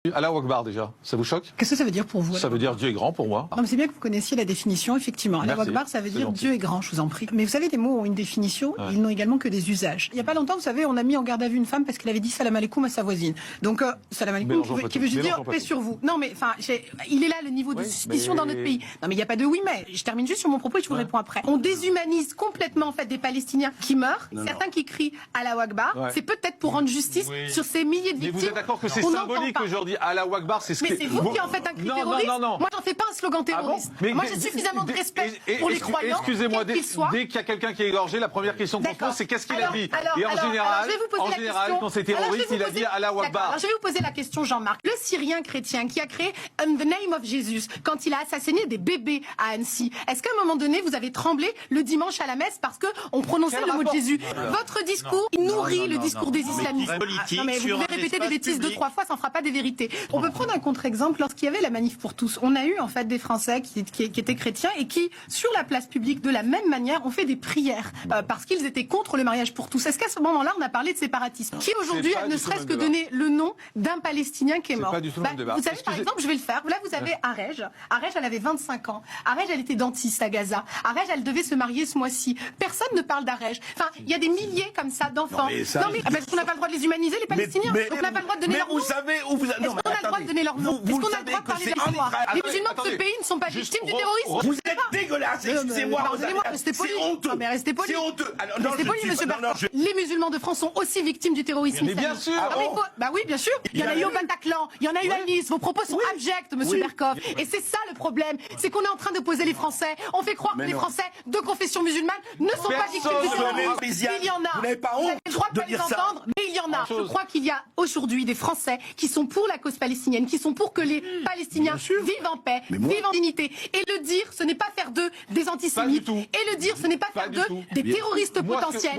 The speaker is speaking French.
Allah Akbar déjà, ça vous choque? Qu'est-ce que ça veut dire pour vous? Ça veut dire Dieu est grand pour moi. Non, mais c'est bien que vous connaissiez la définition, effectivement. Allah Akbar, ça veut dire Dieu est grand, je vous en prie. Mais vous savez, les mots ont une définition, ils n'ont également que des usages. Il n'y a pas longtemps, vous savez, on a mis en garde à vue une femme parce qu'elle avait dit salam alaikum à sa voisine. Donc, salam alaikum qui veut juste dire paix sur vous. Non, mais enfin, il est là le niveau de suspicion dans notre pays. Non, mais il n'y a pas de oui, mais je termine juste sur mon propos et je vous réponds après. On déshumanise complètement, en fait, des Palestiniens qui meurent. Certains qui crient Allah Akbar, c'est peut-être pour rendre justice sur ces milliers de victimes. Mais vous êtes d'accord que c'est symbolique aujourd'hui, Allah Akbar, c'est ce que... Mais c'est vous qui en faites un cri terroriste. Moi, j'en fais pas un slogan terroriste. Moi, j'ai suffisamment de respect pour les croyants. Excusez-moi, dès qu'il y a quelqu'un qui est égorgé, la première question qu'on se pose, c'est qu'est-ce qu'il a dit? Et en général, quand c'est terroriste, il a dit Allah Akbar. Alors, je vais vous poser la question, Jean-Marc. Le Syrien chrétien qui a créé In the Name of Jesus, quand il a assassiné des bébés à Annecy, est-ce qu'à un moment donné, vous avez tremblé le dimanche à la messe parce qu'on prononçait le mot de Jésus? Votre discours, il nourrit le discours des islamistes. Non, mais vous pouvez répéter des bêtises 2-3 fois, ça ne fera pas des vérités. On peut prendre un contre-exemple lorsqu'il y avait la manif pour tous. On a eu en fait des Français qui étaient chrétiens et qui, sur la place publique, de la même manière, ont fait des prières parce qu'ils étaient contre le mariage pour tous. Est-ce qu'à ce moment-là, on a parlé de séparatisme qui aujourd'hui a ne serait-ce que donné le nom d'un Palestinien qui est mort? Vous savez, par exemple, je vais le faire. Là, vous avez Arej. Arej, elle avait 25 ans. Arej, elle était dentiste à Gaza. Arej, elle devait se marier ce mois-ci. Personne ne parle d'Arej. Enfin, il y a des milliers comme ça d'enfants. Non, mais parce qu'on n'a pas le droit de les humaniser, les Palestiniens. Donc on n'a pas le droit de donner leur nom. Est-ce qu'on a le droit de donner leur nom? Est-ce qu'on a le droit de parler de l'histoire? Les musulmans de ce pays ne sont pas victimes du terrorisme. Vous êtes dégueulasse, excusez-moi. Pardonnez-moi, restez poli. C'est honteux. Mais restez poli. C'est honteux. Restez poli, monsieur Bertrand. Les musulmans de France sont aussi victimes du terrorisme. Mais bien sûr. Bah oui, bien sûr. Il y en a eu au Bataclan, il y en a eu à Nice. Vos propos sont abjects, monsieur Berkov. Et c'est ça le problème. C'est qu'on est en train d'opposer les Français. On fait croire que les Français de confession musulmane ne sont pas victimes du terrorisme. Il y en a. Vous n'avez pas honte le droit de les entendre, mais il y en a. Je crois qu'il y a aujourd'hui des Français qui sont pour la cause palestinienne, qui sont pour que les Palestiniens vivent en paix, vivent en dignité. Et le dire, ce n'est pas faire d'eux des antisémites. Et le dire, ce n'est pas faire d'eux des terroristes potentiels.